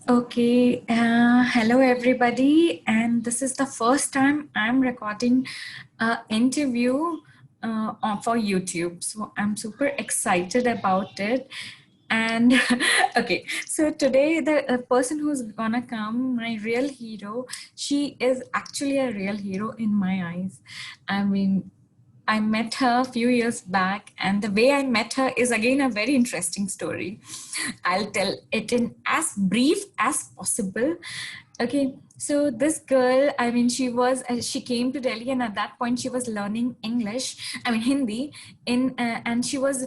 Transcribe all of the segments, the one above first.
Okay, hello everybody, and this is the first time I'm recording an interview for YouTube, so I'm super excited about it. And okay, so today the person who's gonna come, my real hero, she is actually a real hero in my eyes. I mean, I met her a few years back, and the way I met her is again a very interesting story. I'll tell it in as brief as possible. Okay, so this girl, I mean, she came to Delhi, and at that point, she was learning English, I mean, Hindi, and she was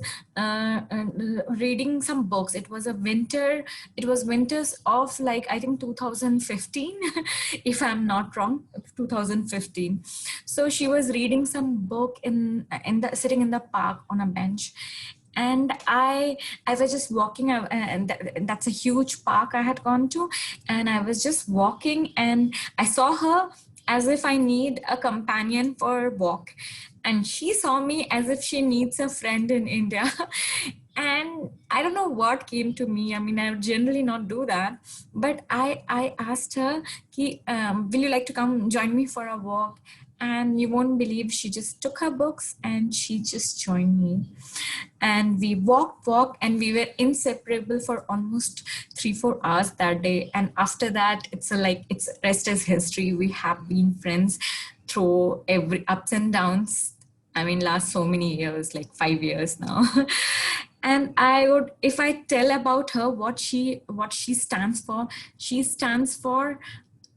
reading some books. It was winters of like, I think 2015, if I'm not wrong, 2015. So she was reading some book sitting in the park on a bench, and I was just walking, and that's a huge park I had gone to, and I was just walking, and I saw her as if I need a companion for a walk, and she saw me as if she needs a friend in India. And I don't know what came to me. I mean, I would generally not do that, but I asked her, will you like to come join me for a walk? And you won't believe, she just took her books and she just joined me, and we walked, and we were inseparable for almost 3-4 hours that day. And after that, it's rest is history. We have been friends through every ups and downs. I mean, last so many years, like 5 years now. And I would, if I tell about her, what she stands for, she stands for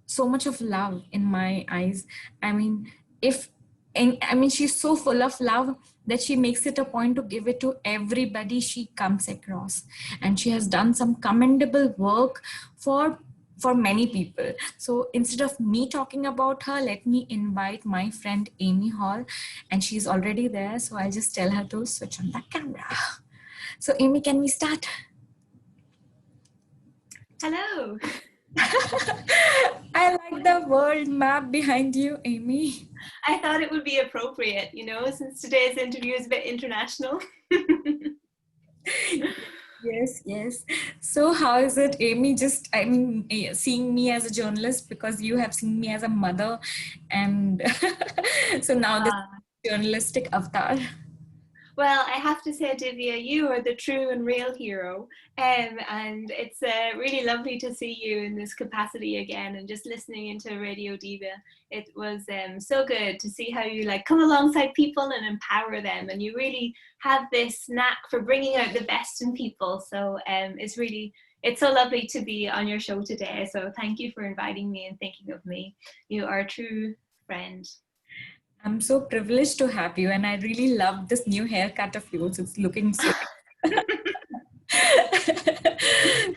so much of love in my eyes. I mean, if and I mean, she's so full of love that she makes it a point to give it to everybody she comes across. And she has done some commendable work for for many people. So instead of me talking about her, let me invite my friend Amy Hall, and she's already there. So I'll just tell her to switch on the camera. So Amy, can we start? Hello. I like the world map behind you, Amy. I thought it would be appropriate, since today's interview is a bit international. Yes, yes. So how is it, Amy? Just, I mean, seeing me as a journalist, because you have seen me as a mother, and so now this Uh, journalistic avatar. well, I have to say, Divya, you are the true and real hero. And it's really lovely to see you in this capacity again and just listening into Radio Diva. It was so good to see how you like come alongside people and empower them. And you really have this knack for bringing out the best in people. So it's so lovely to be on your show today. So thank you for inviting me and thinking of me. You are a true friend. I'm so privileged to have you, and I really love this new haircut of yours. It's looking so.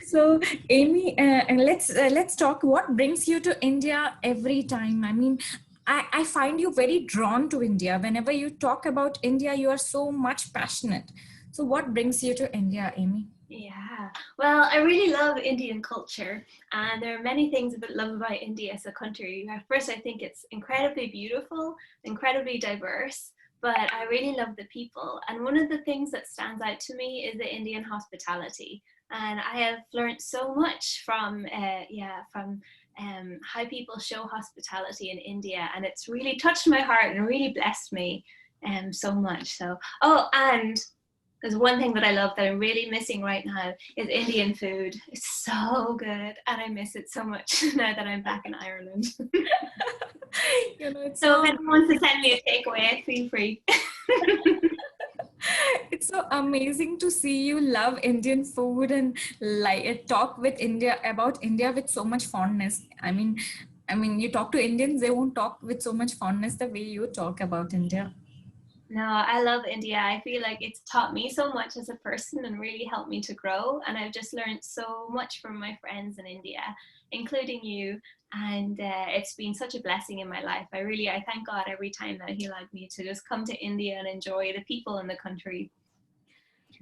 So, Amy, let's talk. What brings you to India every time? I mean, I find you very drawn to India. Whenever you talk about India, you are so much passionate. So, what brings you to India, Amy? Yeah, well, I really love Indian culture, and there are many things I love about India as a country. At first, I think it's incredibly beautiful, incredibly diverse, but I really love the people. And one of the things that stands out to me is the Indian hospitality. And I have learned so much from how people show hospitality in India, and it's really touched my heart and really blessed me so much. So, oh, and there's one thing that I love that I'm really missing right now is Indian food. It's so good, and I miss it so much now that I'm back in Ireland. It's So so if anyone wants to send me a takeaway, feel free. it's so amazing to see you love Indian food and like talk with India about India with so much fondness. I mean, you talk to Indians, they won't talk with so much fondness the way you talk about India. No, I love India. I feel like it's taught me so much as a person and really helped me to grow. And I've just learned so much from my friends in India, including you. And it's been such a blessing in my life. I thank God every time that He allowed me to just come to India and enjoy the people in the country.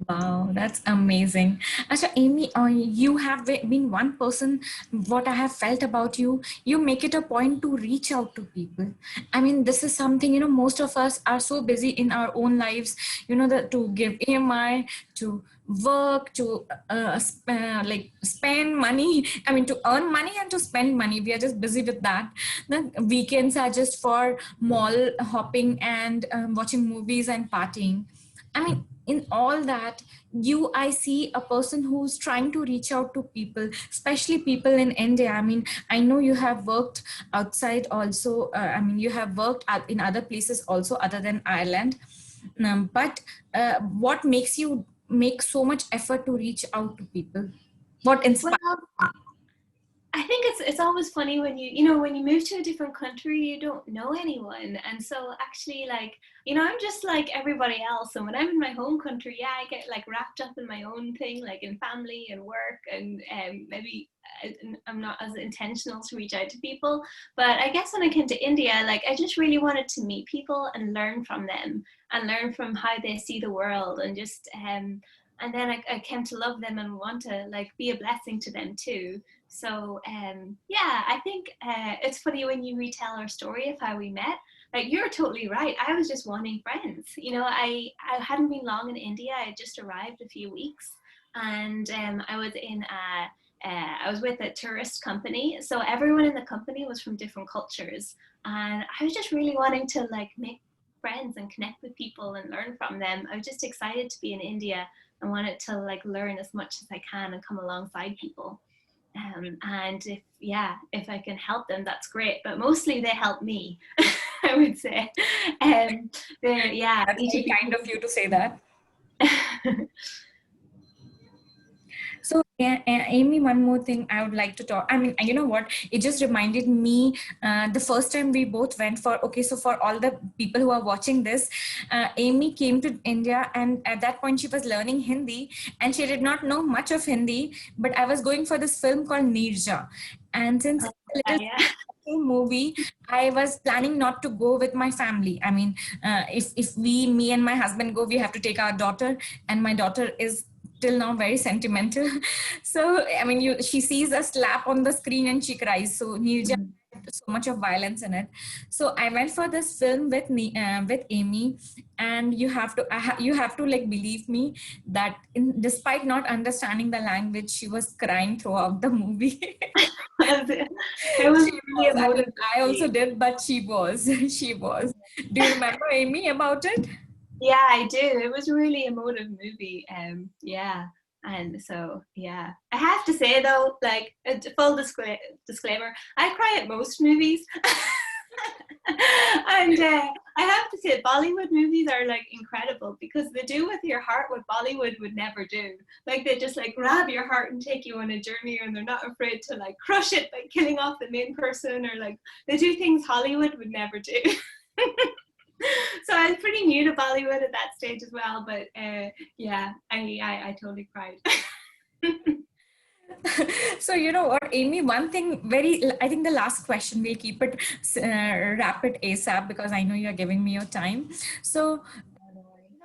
Wow, that's amazing. Asha, Amy, you have been one person, what I have felt about you, you make it a point to reach out to people. I mean, this is something, most of us are so busy in our own lives, to give EMI, to work, to like spend money. I mean, to earn money and to spend money. We are just busy with that. The weekends are just for mall hopping and watching movies and partying. I mean, in all that, I see a person who's trying to reach out to people, especially people in India. I mean, I know you have worked outside also. I mean, you have worked in other places also other than Ireland. But what makes you make so much effort to reach out to people? What inspires? Well, I think it's always funny when when you move to a different country, you don't know anyone, and so actually, like, I'm just like everybody else. And when I'm in my home country, yeah, I get like wrapped up in my own thing, like in family and work, and maybe I'm not as intentional to reach out to people. But I guess when I came to India, like, I just really wanted to meet people and learn from them and learn from how they see the world, and just and then I came to love them and want to like be a blessing to them too. So yeah, I think it's funny when you retell our story of how we met. Like, you're totally right. I was just wanting friends. I hadn't been long in India. I had just arrived a few weeks, and I was with a tourist company. So everyone in the company was from different cultures, and I was just really wanting to like make friends and connect with people and learn from them. I was just excited to be in India and wanted to like learn as much as I can and come alongside people. And if I can help them, that's great. But mostly they help me, I would say. Yeah, That's each of very you. kind of you to say that. So, Amy, one more thing I would like to talk. I mean, you know what? It just reminded me the first time we both went for, okay, so for all the people who are watching this, Amy came to India, and at that point she was learning Hindi and she did not know much of Hindi, but I was going for this film called Neerja. And since it's a little Yeah. movie, I was planning not to go with my family. I mean, if me and my husband go, we have to take our daughter, and my daughter is till now very sentimental. So I mean, she sees a slap on the screen and she cries. So Nirja had so much of violence in it. So I went for this film with Amy, and you have to like believe me that despite not understanding the language, she was crying throughout the movie. It was She really was. I mean, emotive. I also did, but she was. She was. Do you remember, Amy, about it? Yeah, I do. It was a really emotive movie. Yeah. And so, yeah, I have to say though, like a full disclaimer, I cry at most movies. And I have to say, Bollywood movies are like incredible because they do with your heart what Bollywood would never do. Like, they just like grab your heart and take you on a journey, and they're not afraid to like crush it by killing off the main person, or like they do things Hollywood would never do. So I was pretty new to Bollywood at that stage as well, but yeah, I totally cried. So you know what, Amy, one thing very, I think the last question, we'll keep it rapid ASAP because I know you're giving me your time. So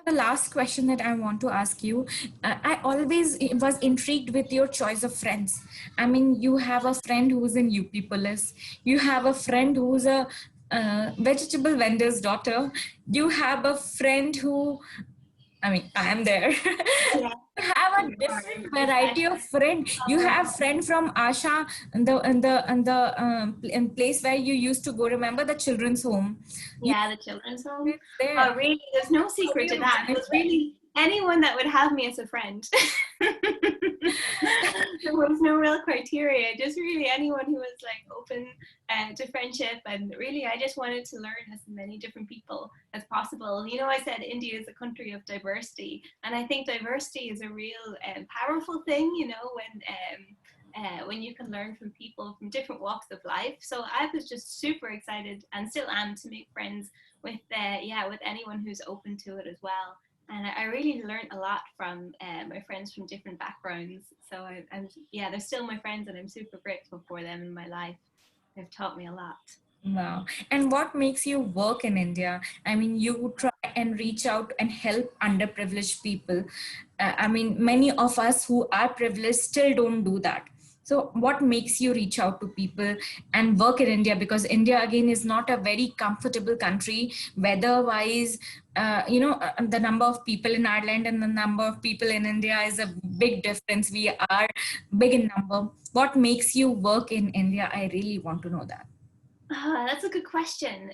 the last question that I want to ask you, I always was intrigued with your choice of friends. I mean, you have a friend who's in UP Police, you have a friend who's a vegetable vendor's daughter, you have a friend who, I mean, I am there. Yeah, You have a you are. different You're variety special. of friend. You Oh, have friend from Asha, in place where you used to go. Remember the children's home? You yeah, the children's home. friends there. Oh, really? There's no How do secret to you that. It manage was that? really anyone that would have me as a friend. There was no real criteria, just really anyone who was like open to friendship. And really, I just wanted to learn as many different people as possible. I said India is a country of diversity, and I think diversity is a real powerful thing, when you can learn from people from different walks of life. So I was just super excited, and still am, to make friends with with anyone who's open to it as well. And I really learned a lot from my friends from different backgrounds. So they're still my friends, and I'm super grateful for them in my life. They've taught me a lot. Wow. And what makes you work in India? I mean, you try, and reach out and help underprivileged people. I mean, many of us who are privileged still don't do that. So what makes you reach out to people and work in India? Because India, again, is not a very comfortable country, weather-wise. The number of people in Ireland and the number of people in India is a big difference. We are big in number. What makes you work in India? I really want to know that. That's a good question.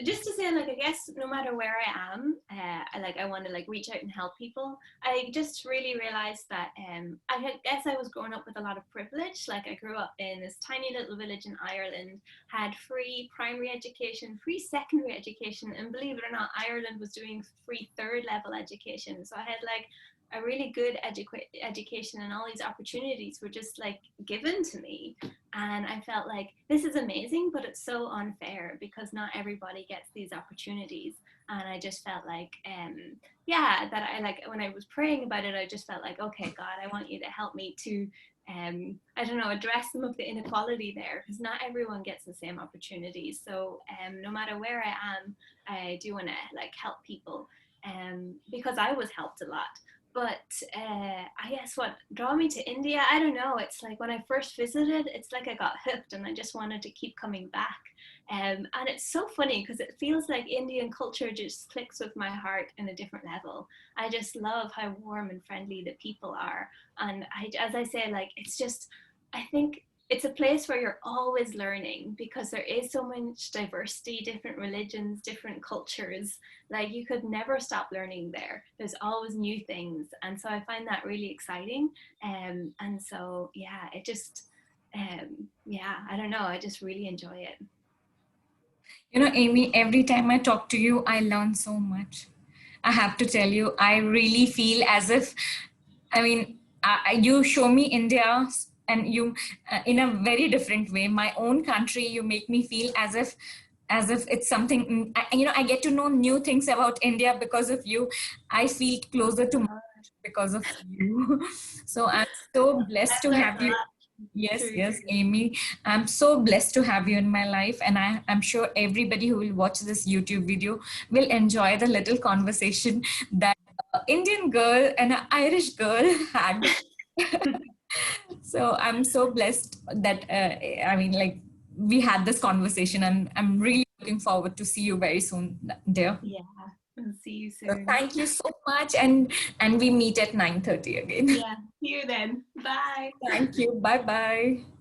Just to say, like, I guess no matter where I am, I want to like reach out and help people. I just really realized that I guess I was growing up with a lot of privilege. Like, I grew up in this tiny little village in Ireland, had free primary education, free secondary education, and believe it or not, Ireland was doing free third level education. So I had like a really good education, and all these opportunities were just like given to me. And I felt like this is amazing, but it's so unfair because not everybody gets these opportunities. And I just felt like, that I like when I was praying about it, I just felt like, okay, God, I want you to help me to, address some of the inequality there, because not everyone gets the same opportunities. So no matter where I am, I do want to like help people, because I was helped a lot. But I guess what drew me to India, I don't know. It's like when I first visited, it's like I got hooked and I just wanted to keep coming back. And it's so funny because it feels like Indian culture just clicks with my heart in a different level. I just love how warm and friendly the people are. And as I say, like, it's just, I think it's a place where you're always learning because there is so much diversity, different religions, different cultures. Like, you could never stop learning there. There's always new things. And so I find that really exciting. And so, yeah, it just, I don't know. I just really enjoy it. You know, Amy, every time I talk to you, I learn so much. I have to tell you, I really feel as if, you show me India and you, in a very different way, my own country, you make me feel as if it's something, I get to know new things about India because of you. I feel closer to because of you. So I'm so blessed to have you. Yes, yes, Amy. I'm so blessed to have you in my life. And I'm sure everybody who will watch this YouTube video will enjoy the little conversation that an Indian girl and an Irish girl had. So I'm so blessed that, we had this conversation, and I'm really looking forward to see you very soon, dear. Yeah, I'll see you So soon. thank you so much. And we meet at 9:30 again. Yeah, see you then. Bye. Thank you. Bye-bye.